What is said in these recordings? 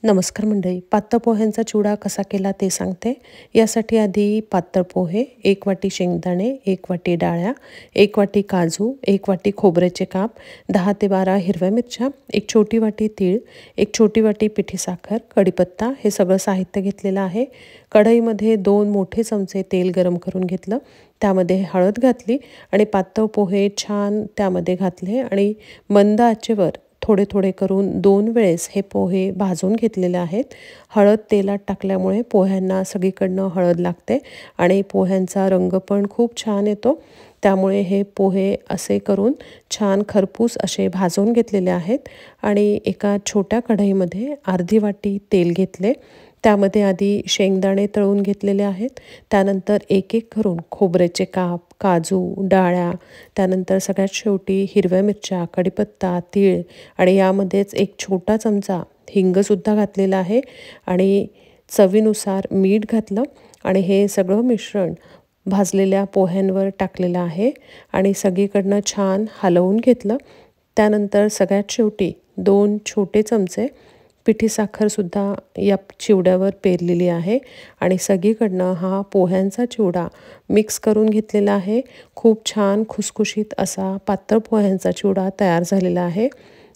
नमस्कार मंडळी, पातळ पोह्यांचा चिवडा कसा केला ते सांगते. यासाठी आधी पातळ पोहे, 1 वाटी शेंगदाणे, 1 वाटी डाळ्या, 1 वाटी काजू, 1 वाटी खोबऱ्याचे काप, 10 ते 12 हिरव्या मिरच्या, 1 छोटी वाटी तीळ, 1 छोटी वाटी पिठी साखर, कढीपत्ता हे सगळं साहित्य घेतलेलं आहे. कढईमध्ये 2 मोठे चमचे तेल गरम करून घेतलं. त्यामध्ये हळद घातली आणि पातळ पोहे छान त्यामध्ये घातले आणि मंद आचेवर थोडे थोडे करून 2 वेळेस हे पोहे भाजून घेतलेले आहेत. हळद तेलात टाकल्यामुळे पोह्यांना सगळीकडनं हळद लागते आणि पोह्यांचा रंग पण खूप छान येतो. त्यामुळे हे पोहे असे करून छान खरपूस असे भाजून घेतलेले आहेत आणि एका छोट्या कढईमध्ये अर्धी वाटी तेल घेतले. त्यामध्ये आधी शेंगदाणे तळून घेतलेले आहेत. त्यानंतर एक एक करून खोबऱ्याचे काप, काजू, डाळ्या, त्यानंतर सगळ्यात शेवटी हिरव्या मिरच्या, कढीपत्ता, तीळ आणि यामध्येच एक छोटा चमचा हिंगसुद्धा घातलेला आहे आणि चवीनुसार मीठ घातलं आणि हे सगळं मिश्रण भाजलेल्या पोह्यांवर टाकलेलं आहे आणि सगळीकडनं छान हलवून घेतलं. त्यानंतर सगळ्यात शेवटी 2 छोटे चमचे पिठी साखरसुद्धा या चिवड्यावर पेरलेली आहे आणि सगळीकडनं हा पोह्यांचा चिवडा मिक्स करून घेतलेला आहे. खूप छान खुसखुशीत असा पातळ पोह्यांचा चिवडा तयार झालेला आहे.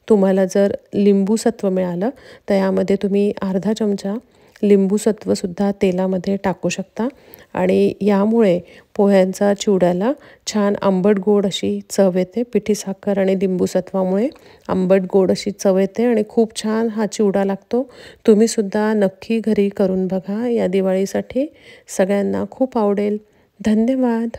तुम्हाला जर लिंबू सत्व मिळालं तर यामध्ये तुम्ही अर्धा चमचा लिंबू सत्वसुद्धा तेलामध्ये टाकू शकता आणि यामुळे पोह्यांचा चिवड्याला छान आंबट गोड अशी चव येते. पिठी साखर आणि लिंबू सत्वामुळे आंबट गोड अशी चव येते आणि खूप छान हा चिवडा लागतो. तुम्हीसुद्धा नक्की घरी करून बघा. या दिवाळीसाठी सगळ्यांना खूप आवडेल. धन्यवाद.